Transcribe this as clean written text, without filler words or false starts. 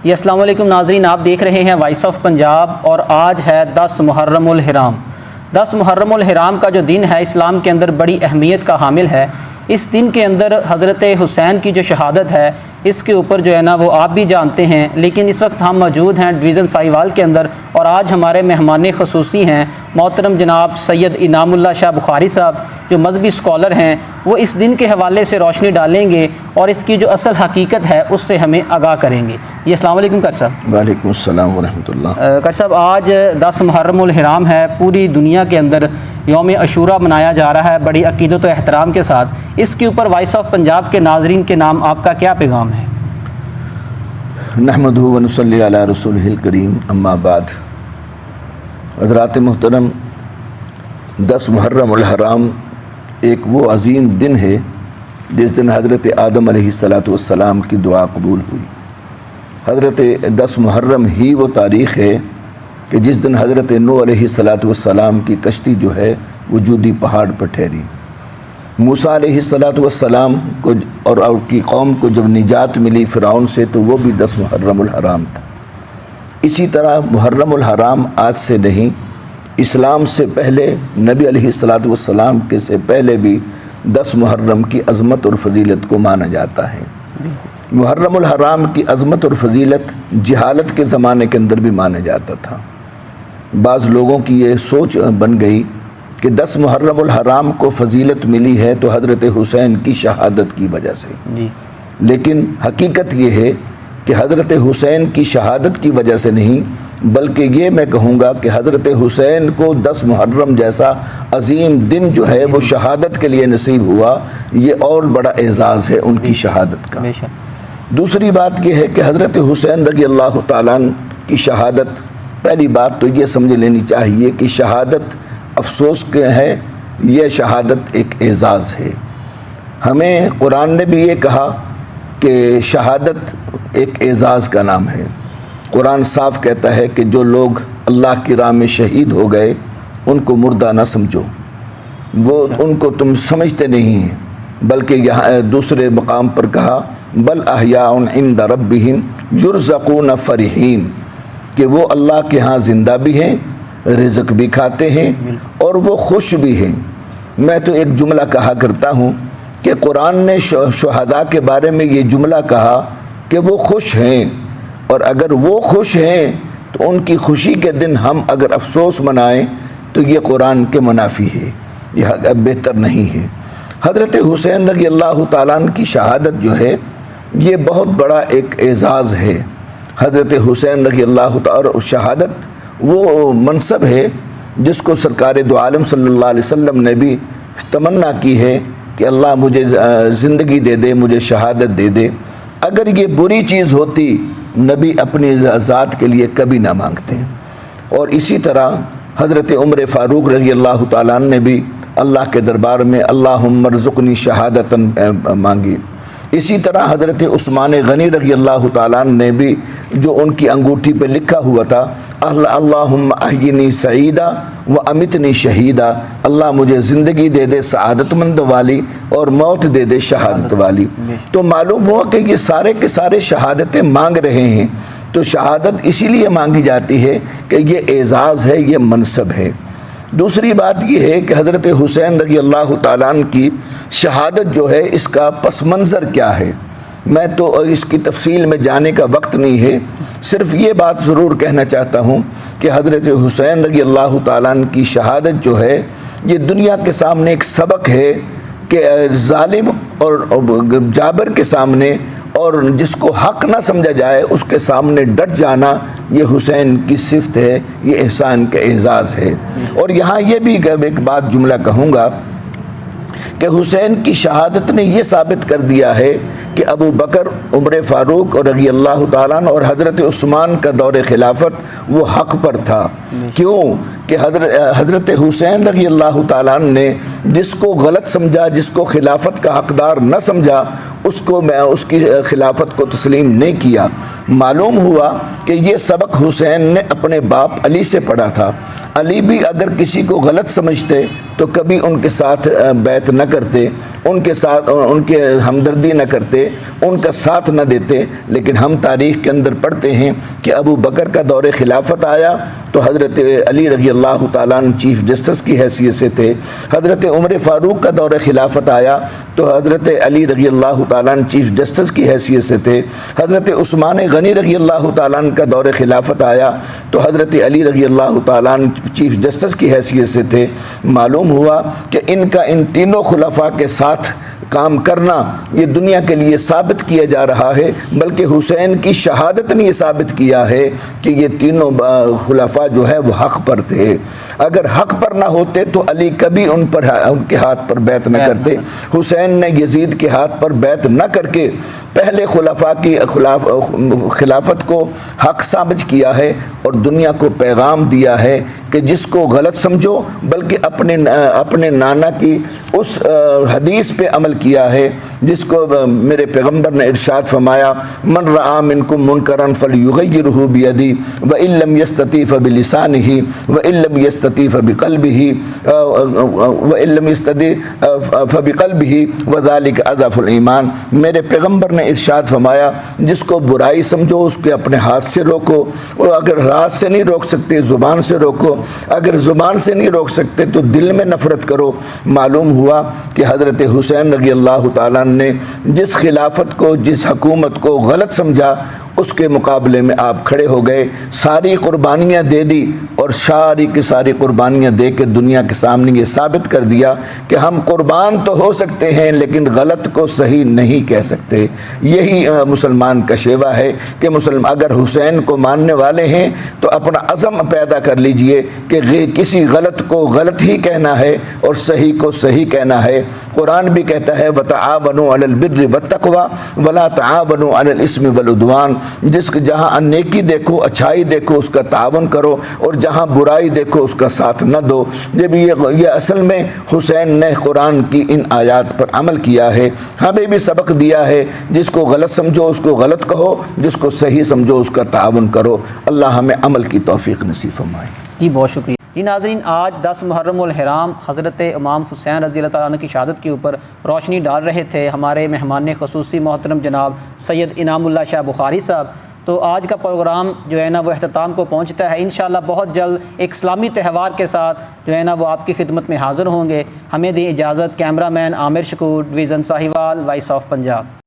جی السلام علیکم ناظرین، آپ دیکھ رہے ہیں وائس آف پنجاب اور آج ہے 10 محرم الحرام۔ 10 محرم الحرام کا جو دن ہے اسلام کے اندر بڑی اہمیت کا حامل ہے۔ اس دن کے اندر حضرت حسین کی جو شہادت ہے اس کے اوپر جو ہے نا وہ آپ بھی جانتے ہیں، لیکن اس وقت ہم موجود ہیں ڈویژن ساہیوال کے اندر اور آج ہمارے مہمان خصوصی ہیں محترم جناب سید انعام اللہ شاہ بخاری صاحب، جو مذہبی سکالر ہیں۔ وہ اس دن کے حوالے سے روشنی ڈالیں گے اور اس کی جو اصل حقیقت ہے اس سے ہمیں آگاہ کریں گے۔ جی السلام علیکم کر صاحب۔ وعلیکم السلام ورحمۃ اللہ۔ کر صاحب، آج 10 محرم الحرام ہے، پوری دنیا کے اندر یوم عاشوراء منایا جا رہا ہے بڑی عقیدت و احترام کے ساتھ۔ اس کے اوپر وائس آف پنجاب کے ناظرین کے نام آپ کا کیا پیغام ہے؟ نحمدہ و نصلی علی رسولہ الکریم، اما بعد۔ حضرات محترم، 10 محرم الحرام ایک وہ عظیم دن ہے جس دن حضرت آدم علیہ السلام کی دعا قبول ہوئی۔ حضرت 10 محرم ہی وہ تاریخ ہے کہ جس دن حضرت نوح علیہ السلام کی کشتی جو ہے وجودی پہاڑ پر ٹھہری۔ موسیٰ علیہ السلام کو اور ان کی قوم کو جب نجات ملی فرعون سے تو وہ بھی 10 محرم الحرام تھا۔ اسی طرح محرم الحرام آج سے نہیں، اسلام سے پہلے نبی علیہ السلام کے سے پہلے بھی 10 محرم کی عظمت اور فضیلت کو مانا جاتا ہے۔ محرم الحرام کی عظمت اور فضیلت جہالت کے زمانے کے اندر بھی مانا جاتا تھا۔ بعض لوگوں کی یہ سوچ بن گئی کہ 10 محرم الحرام کو فضیلت ملی ہے تو حضرت حسین کی شہادت کی وجہ سے، لیکن حقیقت یہ ہے کہ حضرت حسین کی شہادت کی وجہ سے نہیں، بلکہ یہ میں کہوں گا کہ حضرت حسین کو 10 محرم جیسا عظیم دن جو ہے وہ شہادت کے لیے نصیب ہوا، یہ اور بڑا اعزاز ہے ان کی شہادت کا۔ دوسری بات یہ ہے کہ حضرت حسین رضی اللہ تعالیٰ کی شہادت، پہلی بات تو یہ سمجھ لینی چاہیے کہ شہادت افسوس کے ہے، یہ شہادت ایک اعزاز ہے۔ ہمیں قرآن نے بھی یہ کہا کہ شہادت ایک اعزاز کا نام ہے۔ قرآن صاف کہتا ہے کہ جو لوگ اللہ کی راہ میں شہید ہو گئے ان کو مردہ نہ سمجھو، وہ ان کو تم سمجھتے نہیں ہیں، بلکہ یہاں دوسرے مقام پر کہا بل احیاء عند ربہم یرزقون فرحین، کہ وہ اللہ کے ہاں زندہ بھی ہیں، رزق بھی کھاتے ہیں اور وہ خوش بھی ہیں۔ میں تو ایک جملہ کہا کرتا ہوں کہ قرآن نے شہداء کے بارے میں یہ جملہ کہا کہ وہ خوش ہیں، اور اگر وہ خوش ہیں تو ان کی خوشی کے دن ہم اگر افسوس منائیں تو یہ قرآن کے منافی ہے، یہ بہتر نہیں ہے۔ حضرت حسین رضی اللہ تعالیٰ کی شہادت جو ہے یہ بہت بڑا ایک اعزاز ہے۔ حضرت حسین رضی اللہ تعالیٰ شہادت وہ منصب ہے جس کو سرکار دو عالم صلی اللہ علیہ وسلم نے بھی تمنا کی ہے کہ اللہ مجھے زندگی دے دے، مجھے شہادت دے دے۔ اگر یہ بری چیز ہوتی نبی اپنی ذات کے لیے کبھی نہ مانگتے۔ اور اسی طرح حضرت عمر فاروق رضی اللہ تعالیٰ نے بھی اللہ کے دربار میں اللہم ارزقنی شہادتاً مانگی۔ اسی طرح حضرت عثمان غنی رضی اللہ تعالیٰ نے بھی جو ان کی انگوٹھی پہ لکھا ہوا تھا اللہم احینی سعیدہ و امتنی شہیدہ، اللہ مجھے زندگی دے دے سعادت مند والی اور موت دے دے شہادت والی۔ تو معلوم ہوا کہ یہ سارے کے سارے شہادتیں مانگ رہے ہیں، تو شہادت اسی لیے مانگی جاتی ہے کہ یہ اعزاز ہے، یہ منصب ہے۔ دوسری بات یہ ہے کہ حضرت حسین رضی اللہ تعالیٰ کی شہادت جو ہے اس کا پس منظر کیا ہے، میں تو اس کی تفصیل میں جانے کا وقت نہیں ہے، صرف یہ بات ضرور کہنا چاہتا ہوں کہ حضرت حسین رضی اللہ تعالیٰ کی شہادت جو ہے یہ دنیا کے سامنے ایک سبق ہے کہ ظالم اور جابر کے سامنے اور جس کو حق نہ سمجھا جائے اس کے سامنے ڈٹ جانا یہ حسین کی صفت ہے، یہ احسان کا اعزاز ہے۔ اور یہاں یہ بھی ایک بات جملہ کہوں گا کہ حسین کی شہادت نے یہ ثابت کر دیا ہے کہ ابو بکر، عمر فاروق اور رضی اللہ تعالیٰ اور حضرت عثمان کا دور خلافت وہ حق پر تھا۔ کیوں کہ حضرت حسین رضی اللہ تعالیٰ عنہ نے جس کو غلط سمجھا، جس کو خلافت کا حقدار نہ سمجھا، اس کی خلافت کو تسلیم نہیں کیا۔ معلوم ہوا کہ یہ سبق حسین نے اپنے باپ علی سے پڑھا تھا۔ علی بھی اگر کسی کو غلط سمجھتے تو کبھی ان کے ساتھ بیعت نہ کرتے، ان کے ہمدردی نہ کرتے، ان کا ساتھ نہ دیتے۔ لیکن ہم تاریخ کے اندر پڑھتے ہیں کہ ابو بکر کا دور خلافت آیا تو حضرت علی رضی اللہ تعالیٰ عنہ چیف جسٹس کی حیثیت سے تھے۔ حضرت عمر فاروق کا دور خلافت آیا تو حضرت علی رضی اللہ تعالیٰ عنہ چیف جسٹس کی حیثیت سے تھے۔ حضرت عثمان غنی رضی اللہ تعالیٰ عنہ کا دور خلافت آیا تو حضرت علی رضی اللہ تعالیٰ عنہ چیف جسٹس کی حیثیت سے تھے۔ معلوم ہوا کہ ان تینوں خلفاء کے ساتھ کام کرنا یہ دنیا کے لیے ثابت کیا جا رہا ہے، بلکہ حسین کی شہادت نے یہ ثابت کیا ہے کہ یہ تینوں خلفاء جو ہے وہ حق پر تھے۔ اگر حق پر نہ ہوتے تو علی کبھی ان کے ہاتھ پر بیعت نہ کرتے۔ حسین نے یزید کے ہاتھ پر بیعت نہ کر کے پہلے خلفاء کی خلافت کو حق سمجھ کیا ہے اور دنیا کو پیغام دیا ہے کہ جس کو غلط سمجھو، بلکہ اپنے نانا کی اس حدیث پہ عمل کیا ہے جس کو میرے پیغمبر نے ارشاد فرمایا، من رآ منکم منکرا فلیغیرہ بیدی وان لم یستطع فبلسانہ وان لم یستطع فبقلبہ وذلک اضعف الایمان۔ میرے پیغمبر نے ارشاد فرمایا جس کو برائی سمجھو اس کو اپنے ہاتھ سے روکو، اور اگر ہاتھ سے نہیں روک سکتے زبان سے روکو، اگر زبان سے نہیں روک سکتے تو دل میں نفرت کرو۔ معلوم ہوا کہ حضرت حسین رضی اللہ تعالیٰ نے جس خلافت کو، جس حکومت کو غلط سمجھا، اس کے مقابلے میں آپ کھڑے ہو گئے، ساری قربانیاں دے دی، اور ساری کی ساری قربانیاں دے کے دنیا کے سامنے یہ ثابت کر دیا کہ ہم قربان تو ہو سکتے ہیں لیکن غلط کو صحیح نہیں کہہ سکتے۔ یہی مسلمان کا شیوا ہے کہ اگر حسین کو ماننے والے ہیں تو اپنا عزم پیدا کر لیجئے کہ کسی غلط کو غلط ہی کہنا ہے اور صحیح کو صحیح کہنا ہے۔ قرآن بھی کہتا ہے وَتَعَاوَنُوا عَلَى الْبِرِّ وَالتَّقْوَى وَلَا تَعَاوَنُوا عَلَى الْإِثْمِ وَالْعُدْوَانِ۔ جہاں نیکی دیکھو، اچھائی دیکھو، اس کا تعاون کرو، اور جہاں برائی دیکھو اس کا ساتھ نہ دو۔ جب یہ اصل میں حسین نے قرآن کی ان آیات پر عمل کیا ہے، ہمیں بھی سبق دیا ہے، جس کو غلط سمجھو اس کو غلط کہو، جس کو صحیح سمجھو اس کا تعاون کرو۔ اللہ ہمیں عمل کی توفیق نصیب فرمائے۔ جی بہت شکریہ۔ جی ناظرین، آج 10 محرم الحرام حضرت امام حسین رضی اللہ تعالیٰ عنہ کی شہادت کے اوپر روشنی ڈال رہے تھے ہمارے مہمان خصوصی محترم جناب سید انعام اللہ شاہ بخاری صاحب۔ تو آج کا پروگرام جو ہے نا وہ اختتام کو پہنچتا ہے۔ انشاءاللہ بہت جلد ایک اسلامی تہوار کے ساتھ جو ہے نا وہ آپ کی خدمت میں حاضر ہوں گے۔ ہمیں دیں اجازت۔ Camera man Aamir Shakoor, division Sahiwal, voice of Punjab.